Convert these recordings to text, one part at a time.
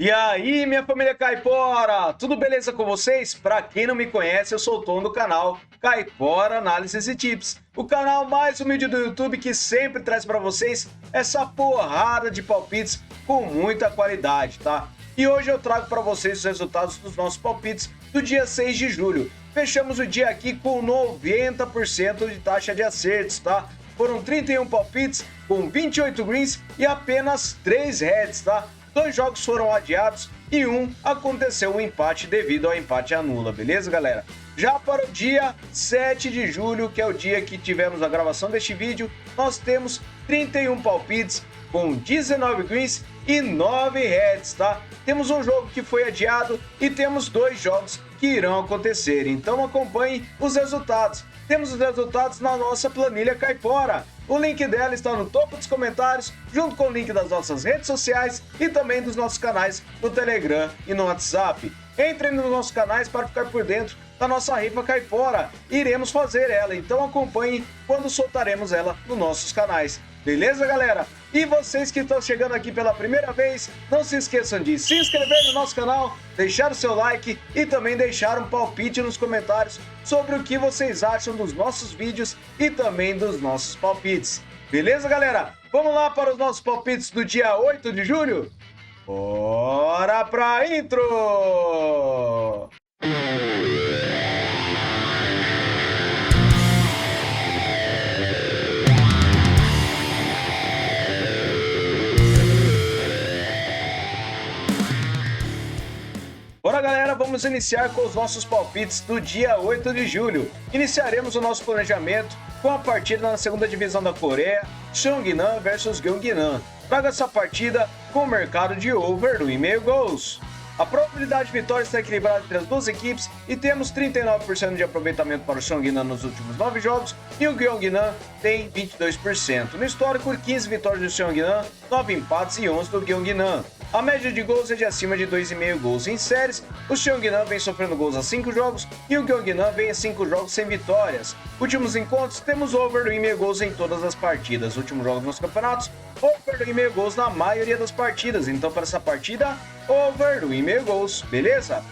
E aí, minha família Caipora, tudo beleza com vocês? Para quem não me conhece, eu sou o Tom do canal Caipora Análises e Tips, o canal mais humilde do YouTube que sempre traz para vocês essa porrada de palpites com muita qualidade, tá? E hoje eu trago para vocês os resultados dos nossos palpites do dia 6 de julho. Fechamos o dia aqui com 90% de taxa de acertos, tá? Foram 31 palpites com 28 greens e apenas 3 reds, tá? 2 jogos foram adiados e aconteceu um empate devido ao empate anula, beleza, galera? Já para o dia 7 de julho, que é o dia que tivemos a gravação deste vídeo, nós temos 31 palpites com 19 greens e 9 reds, tá? Temos um jogo que foi adiado e temos 2 jogos que irão acontecer, então acompanhe os resultados. Temos os resultados na nossa planilha Caipora. O link dela está no topo dos comentários, junto com o link das nossas redes sociais e também dos nossos canais no Telegram e no WhatsApp. Entrem nos nossos canais para ficar por dentro da nossa rifa Caipora. Iremos fazer ela, então acompanhe quando soltaremos ela nos nossos canais. Beleza, galera? E vocês que estão chegando aqui pela primeira vez, não se esqueçam de se inscrever no nosso canal, deixar o seu like e também deixar um palpite nos comentários sobre o que vocês acham dos nossos vídeos e também dos nossos palpites. Beleza, galera? Vamos lá para os nossos palpites do dia 8 de julho? Bora pra intro! Bora, galera, vamos iniciar com os nossos palpites do dia 8 de julho. Iniciaremos o nosso planejamento com a partida na segunda divisão da Coreia, Cheongnan versus Gyeonggi. Traga essa partida com o mercado de over 1,5 gols. A probabilidade de vitória está equilibrada entre as duas equipes e temos 39% de aproveitamento para o Cheongnan nos últimos 9 jogos e o Gyeonggi tem 22%. No histórico, 15 vitórias do Cheongnan, 9 empates e 11 do Gyeonggi. A média de gols é de acima de 2,5 gols em séries. O Cheongnan vem sofrendo gols há 5 jogos e o Gyeonggi vem a 5 jogos sem vitórias. Últimos encontros, temos over 1,5 gols em todas as partidas. Últimos jogos nos campeonatos, over 1,5 gols na maioria das partidas. Então, para essa partida, over 1,5 gols, beleza?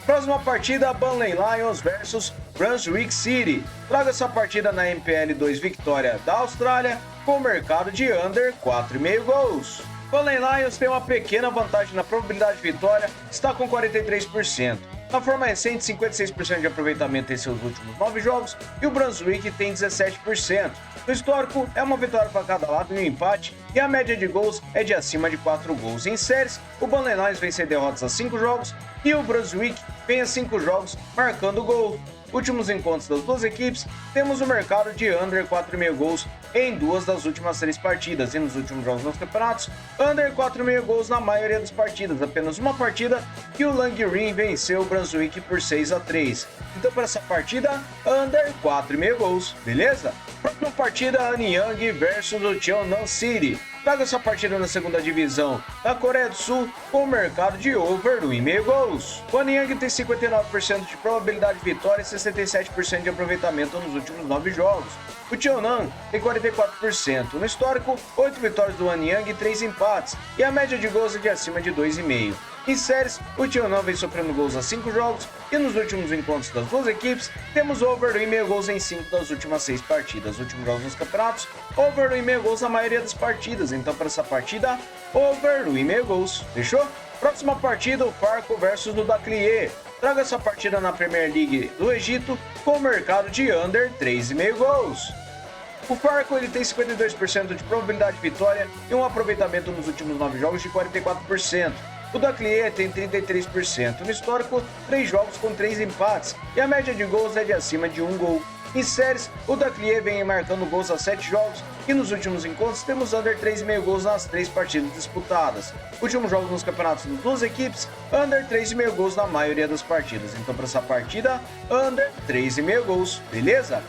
Próxima partida, Burnley Lions versus Brunswick City. Traga essa partida na MPL 2 Vitória da Austrália com o mercado de under 4,5 gols. Burnley Lions tem uma pequena vantagem na probabilidade de vitória, está com 43%. Na forma recente, 56% de aproveitamento em seus últimos 9 jogos e o Brunswick tem 17%. No histórico, é uma vitória para cada lado e um empate, e a média de gols é de acima de 4 gols. Em séries, o Burnley Lions vem sem derrotas a 5 jogos e o Brunswick vem a 5 jogos marcando gol. Últimos encontros das duas equipes, temos o mercado de under 4,5 gols em 2 das últimas 3 partidas e nos últimos jogos nos campeonatos, under 4,5 gols na maioria das partidas, apenas uma partida que o Langrim venceu o Brunswick por 6-3. Então para essa partida, under 4,5 gols, beleza? Próxima partida, Anyang versus o Cheonan City. Traga essa partida na segunda divisão da Coreia do Sul com o mercado de over 1,5 gols. O Anyang tem 59% de probabilidade de vitória e 67% de aproveitamento nos últimos 9 jogos. O Cheonan tem 44%. No histórico, 8 vitórias do Anyang e 3 empates, e a média de gols é de acima de 2,5. Em séries, o Cheonan vem sofrendo gols há 5 jogos e nos últimos encontros das duas equipes, temos over 1,5 gols em 5 das últimas 6 partidas. Últimos jogos nos campeonatos, over 1,5 gols na maioria das partidas. Então para essa partida, over 1,5 gols. Fechou? Próxima partida, o Farco versus o Daklié. Traga essa partida na Premier League do Egito com o mercado de under 3,5 gols. O Farco ele tem 52% de probabilidade de vitória e um aproveitamento nos últimos 9 jogos de 44%. O Daklié tem 33%. No histórico, 3 jogos com 3 empates e a média de gols é de acima de 1 gol. Em séries, o Daklié vem marcando gols há 7 jogos e nos últimos encontros temos under 3,5 gols nas 3 partidas disputadas. Últimos jogos nos campeonatos das duas equipes, under 3,5 gols na maioria das partidas. Então para essa partida, under 3,5 gols, beleza?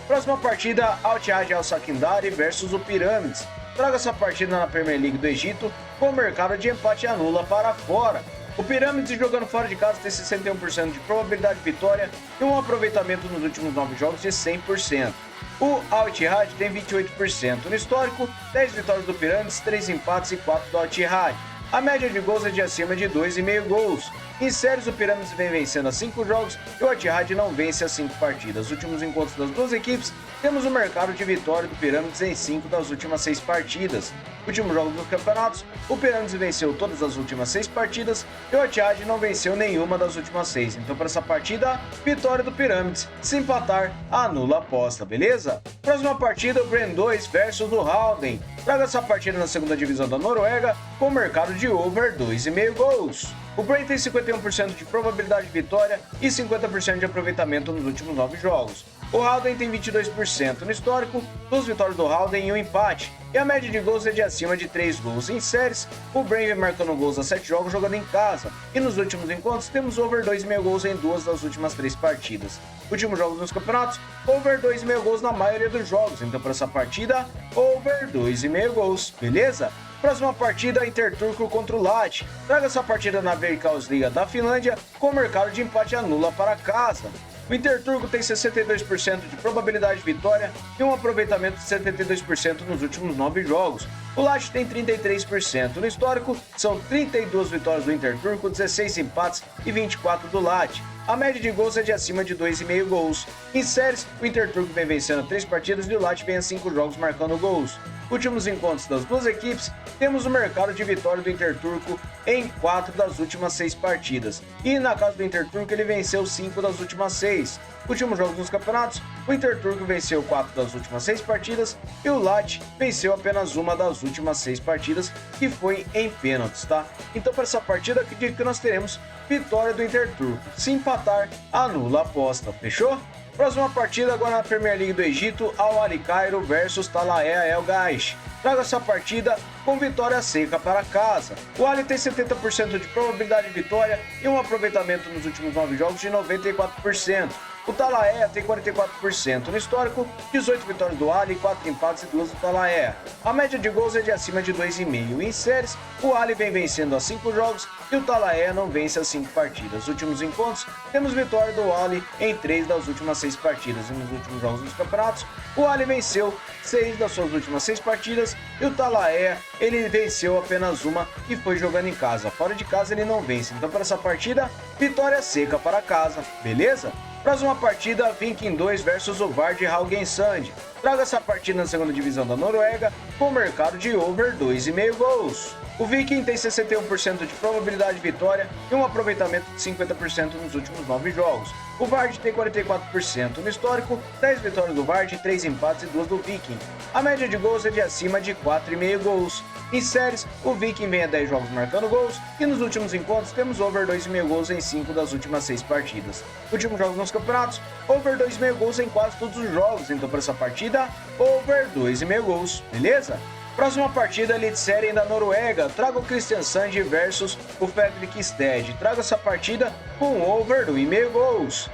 Próxima partida, Al Ittihad Al Sakandari versus o Pirâmides. Traga essa partida na Premier League do Egito com o mercado de empate anula para fora. O Pirâmides jogando fora de casa tem 61% de probabilidade de vitória e um aproveitamento nos últimos 9 jogos de 100%. O Al Ittihad tem 28%. No histórico, 10 vitórias do Pirâmides, 3 empates e 4 do Al Ittihad. A média de gols é de acima de 2,5 gols. Em séries, o Pirâmides vem vencendo a 5 jogos e o Al-Ittihad não vence as 5 partidas. Nos últimos encontros das duas equipes, temos o mercado de vitória do Pirâmides em 5 das últimas 6 partidas. Últimos jogos dos campeonatos, o Pirâmides venceu todas as últimas 6 partidas e o Al-Ittihad não venceu nenhuma das últimas 6. Então, para essa partida, vitória do Pirâmides. Se empatar, anula a aposta, beleza? Próxima partida, o Bren 2 versus o Halden. Traga essa partida na segunda divisão da Noruega com mercado de over 2,5 gols. O Bren tem 51% de probabilidade de vitória e 50% de aproveitamento nos últimos 9 jogos. O Halden tem 22% no histórico, 2 vitórias do Halden e um empate, e a média de gols é de acima de 3 gols. Em séries, o Bren vem marcando gols a 7 jogos jogando em casa, e nos últimos encontros temos over 2,5 gols em 2 das últimas 3 partidas. Últimos jogos nos campeonatos, over 2,5 gols na maioria dos jogos, então para essa partida, over 2,5 gols, beleza? Próxima partida, Interturco contra o Lat. Traga essa partida na Veikkausliiga da Finlândia com mercado de empate anula para casa. O Interturco tem 62% de probabilidade de vitória e um aproveitamento de 72% nos últimos 9 jogos. O Lat tem 33%. No histórico, são 32 vitórias do Interturco, 16 empates e 24 do Lat. A média de gols é de acima de 2,5 gols. Em séries, o Interturco vem vencendo 3 partidas e o Lat vem a 5 jogos marcando gols. Últimos encontros das duas equipes, temos o mercado de vitória do Interturco em 4 das últimas 6 partidas. E na casa do Interturco ele venceu 5 das últimas 6. Últimos jogos nos campeonatos, o Interturco venceu 4 das últimas 6 partidas e o Lat venceu apenas uma das últimas 6 partidas, que foi em pênaltis, tá? Então para essa partida, acredito que nós teremos vitória do Interturco. Se empatar, anula a aposta, fechou? Próxima partida agora na Premier League do Egito, Al-Ahly Cairo versus Talaya El Gaish. Traga essa partida com vitória seca para casa. O Ahly tem 70% de probabilidade de vitória e um aproveitamento nos últimos 9 jogos de 94%. O Talaya tem 44% no histórico, 18 vitórias do Ahly, 4 empates e 2 do Talaya. A média de gols é de acima de 2,5. Em séries, o Ahly vem vencendo a 5 jogos e o Talaya não vence as 5 partidas. Nos últimos encontros, temos vitória do Ahly em 3 das últimas 6 partidas. E nos últimos jogos dos campeonatos, o Ahly venceu 6 das suas últimas 6 partidas e o Talaya, ele venceu apenas uma e foi jogando em casa. Fora de casa ele não vence. Então para essa partida, vitória seca para casa, beleza? Próxima partida, Viking 2 versus o Vard Haugesund. Traga essa partida na segunda divisão da Noruega com mercado de over 2,5 gols. O Viking tem 61% de probabilidade de vitória e um aproveitamento de 50% nos últimos 9 jogos. O Vard tem 44% no histórico, 10 vitórias do Vard, 3 empates e 2 do Viking. A média de gols é de acima de 4,5 gols. Em séries, o Viking vem a 10 jogos marcando gols e nos últimos encontros temos over 2,5 gols em 5 das últimas 6 partidas. Últimos jogos nos campeonatos, over 2,5 gols em quase todos os jogos, então para essa partida, over 2,5 gols, beleza? Próxima partida, Eliteserien da Noruega, traga o Kristiansand versus o Fredrikstad. Traga essa partida com over 1,5 gols.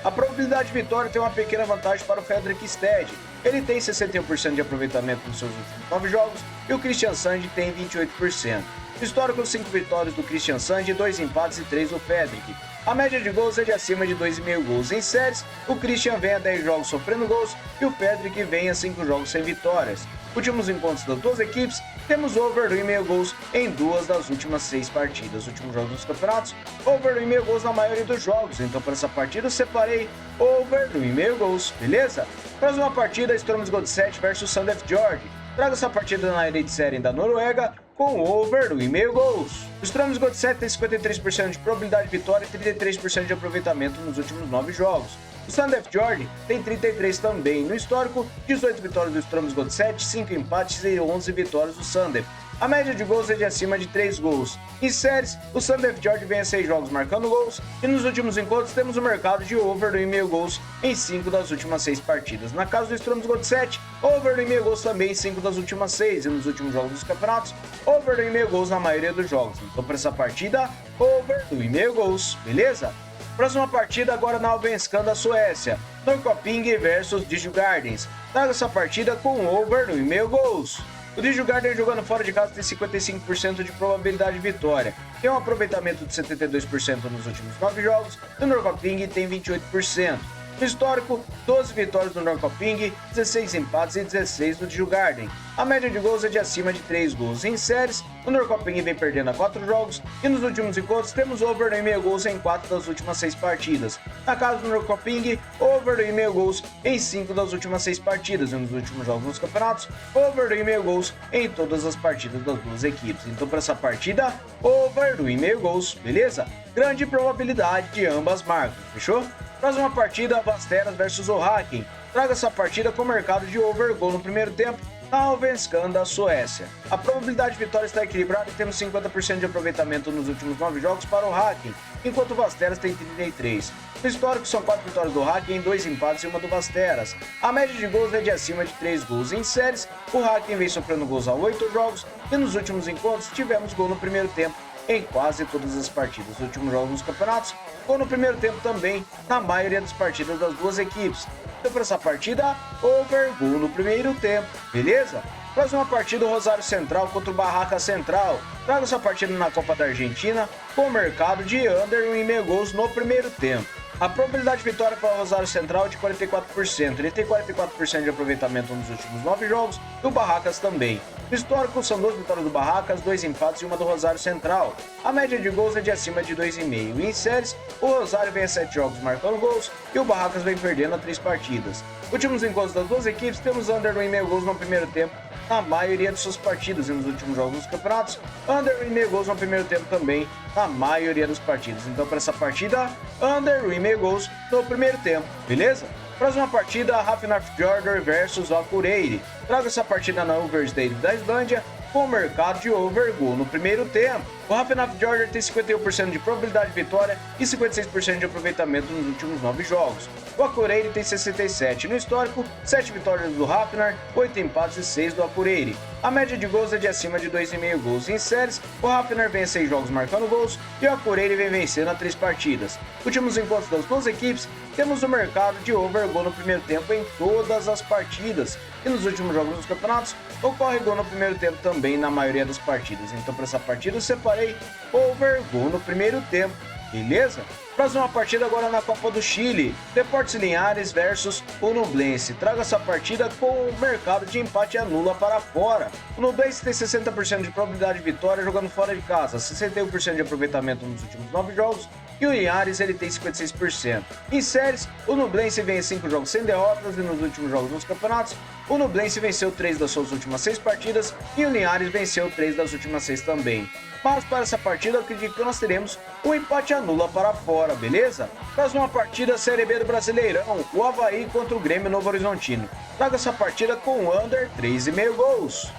A probabilidade de vitória tem uma pequena vantagem para o Fredrikstad. Ele tem 61% de aproveitamento nos seus últimos 9 jogos e o Kristiansand tem 28%. Histórico, 5 vitórias do Kristiansand, 2 empates e 3 do Fredrik. A média de gols é de acima de 2,5 gols. Em séries, o Christian vem a 10 jogos sofrendo gols e o Fredrik vem a 5 jogos sem vitórias. Últimos encontros das duas equipes, temos over 1,5 gols em 2 das últimas 6 partidas. Últimos jogos dos campeonatos, over 1,5 gols na maioria dos jogos. Então para essa partida eu separei over 1,5 gols, beleza? Próxima partida, Strømsgodset versus Sandefjord. Traga essa partida na Eliteserien da Noruega com over 1,5 gols. O Strømsgodset tem 53% de probabilidade de vitória e 33% de aproveitamento nos últimos 9 jogos. O Sandefjord tem 33 também. No histórico, 18 vitórias do Strømsgodset, 5 empates e 11 vitórias do Sandef. A média de gols é de acima de 3 gols. Em séries, o Sandefjord vem a 6 jogos marcando gols e nos últimos encontros temos o mercado de over 1,5 gols em 5 das últimas 6 partidas. Na casa do Strømsgodset, over 1,5 gols também em 5 das últimas 6 e nos últimos jogos dos campeonatos, over 1,5 gols na maioria dos jogos. Então para essa partida, over 1,5 gols, beleza? Próxima partida agora na Allsvenskan da Suécia, Norrköping versus Djurgårdens. Traga essa partida com over 1,5 gols. O Djurgården jogando fora de casa tem 55% de probabilidade de vitória, tem um aproveitamento de 72% nos últimos 9 jogos, e o Norrköping tem 28%. No histórico, 12 vitórias do Norrköping, 16 empates e 16 do Djurgården. A média de gols é de acima de 3 gols. Em séries, o Norrköping vem perdendo a 4 jogos e nos últimos encontros temos over 2,5 gols em 4 das últimas 6 partidas. Na casa do Norrköping, over 2,5 gols em 5 das últimas 6 partidas e nos últimos jogos nos campeonatos, over 2,5 gols em todas as partidas das duas equipes. Então para essa partida, over 2,5 gols, beleza? Grande probabilidade de ambas marcas, fechou? Próxima partida, Vasteras versus o Häcken. Traga essa partida com o mercado de over gol no primeiro tempo na Allsvenskan da Suécia. A probabilidade de vitória está equilibrada e temos 50% de aproveitamento nos últimos 9 jogos para o Häcken, enquanto o Vasteras tem 33%. No histórico são 4 vitórias do Häcken, 2 empates e 1 do Vasteras. A média de gols é de acima de 3 gols. Em séries, o Häcken vem sofrendo gols há 8 jogos e nos últimos encontros tivemos gol no primeiro tempo em quase todas as partidas. Nos últimos jogos nos campeonatos, gol no primeiro tempo também na maioria das partidas das duas equipes. Então para essa partida, over gol no primeiro tempo, beleza? Próxima partida, o Rosário Central contra o Barraca Central. Traga essa partida na Copa da Argentina com o mercado de under 1,5 gols no primeiro tempo. A probabilidade de vitória para o Rosário Central é de 44%. Ele tem 44% de aproveitamento nos últimos 9 jogos e o Barracas também. No histórico, são 2 vitórias do Barracas, 2 empates e 1 do Rosário Central. A média de gols é de acima de 2,5. E em séries, o Rosário vem a 7 jogos marcando gols e o Barracas vem perdendo a 3 partidas. Últimos encontros das duas equipes, temos under 1,5 gols no primeiro tempo na maioria de suas partidas e nos últimos jogos dos campeonatos, under 1,5 gols no primeiro tempo também na maioria das partidas. Então para essa partida, under 1,5 gols no primeiro tempo, beleza? Próxima partida, Hafnarfjordur versus o Akureyri. Traga essa partida na Overstate da Islândia com o mercado de over gol no primeiro tempo. O Hafnarfjordur tem 51% de probabilidade de vitória e 56% de aproveitamento nos últimos 9 jogos. O Akureyri tem 67%. No histórico, 7 vitórias do Hafnar, 8 empates e 6 do Akureyri. A média de gols é de acima de 2,5 gols. Em séries, o Hafnar vem a 6 jogos marcando gols e o Akureyri vem vencendo a 3 partidas. Últimos encontros das duas equipes, temos o mercado de over gol no primeiro tempo em todas as partidas. E nos últimos jogos dos campeonatos, ocorre gol no primeiro tempo também na maioria das partidas. Então para essa partida eu separei over gol no primeiro tempo, beleza? Próxima partida agora na Copa do Chile, Deportes Linhares versus o Nublense. Traga essa partida com o mercado de empate anula para fora. O Nublense tem 60% de probabilidade de vitória jogando fora de casa, 61% de aproveitamento nos últimos 9 jogos e o Linhares ele tem 56%. Em séries, o Nublense vem 5 jogos sem derrotas e nos últimos jogos nos campeonatos, o Nublense venceu 3 das suas últimas 6 partidas e o Linhares venceu 3 das últimas 6 também. Mas para essa partida, eu acredito que nós teremos um empate anula para fora, beleza? Próxima partida, Série B do Brasileirão, o Avaí contra o Grêmio Novo Horizontino. Traga essa partida com under 3,5 gols.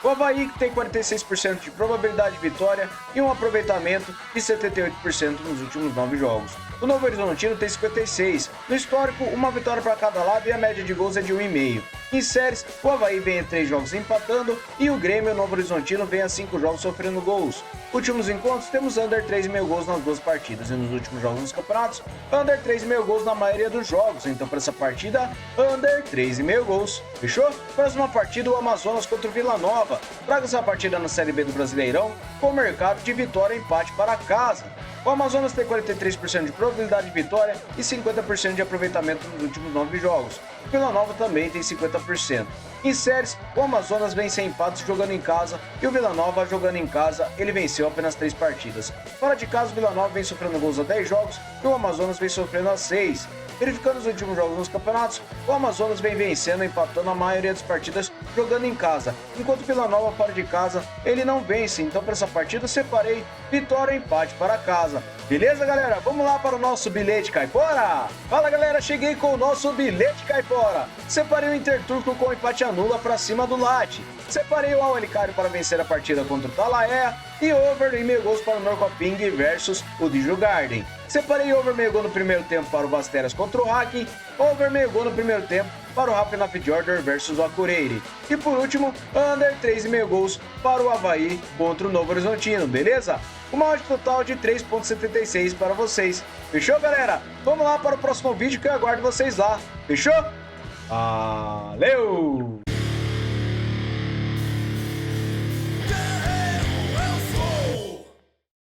O Avaí tem 46% de probabilidade de vitória e um aproveitamento de 78% nos últimos 9 jogos. O Novo Horizontino tem 56%. No histórico, uma vitória para cada lado e a média de gols é de 1,5. Em séries, o Avaí vem a 3 jogos empatando e o Grêmio Novo Horizontino vem a 5 jogos sofrendo gols. Últimos encontros, temos under 3,5 gols nas duas partidas e nos últimos jogos nos campeonatos, under 3,5 gols na maioria dos jogos. Então para essa partida, under 3,5 gols. Fechou? Próxima partida, o Amazonas contra o Vila Nova. Traga essa partida na Série B do Brasileirão com o mercado de vitória e empate para casa. O Amazonas tem 43% de probabilidade de vitória e 50% de aproveitamento nos últimos 9 jogos. O Vila Nova também tem 50%. Em séries, o Amazonas vem sem empates jogando em casa e o Vila Nova jogando em casa, ele venceu apenas 3 partidas. Fora de casa, o Vila Nova vem sofrendo gols a 10 jogos e o Amazonas vem sofrendo a 6. Verificando os últimos jogos nos campeonatos, o Amazonas vem vencendo e empatando a maioria das partidas jogando em casa, enquanto o Vila Nova fora de casa, ele não vence. Então para essa partida eu separei vitória e empate para casa. Beleza, galera? Vamos lá para o nosso bilhete caipora? Fala, galera, cheguei com o nosso bilhete caipora. Separei o Interturco com empate anula para cima do Late. Separei o Alicário para vencer a partida contra o Talaia e over e meio gols para o Norrköping versus o Djurgården. Separei over meio gol no primeiro tempo para o Vasteras contra o Häcken, over meio gol no primeiro tempo para o Hafnarfjordur versus o Akureyri. E por último, under 3,5 gols para o Avaí contra o Novo Horizontino, beleza? Uma odd total de 3,76 para vocês. Fechou, galera? Vamos lá para o próximo vídeo que eu aguardo vocês lá. Fechou? Valeu!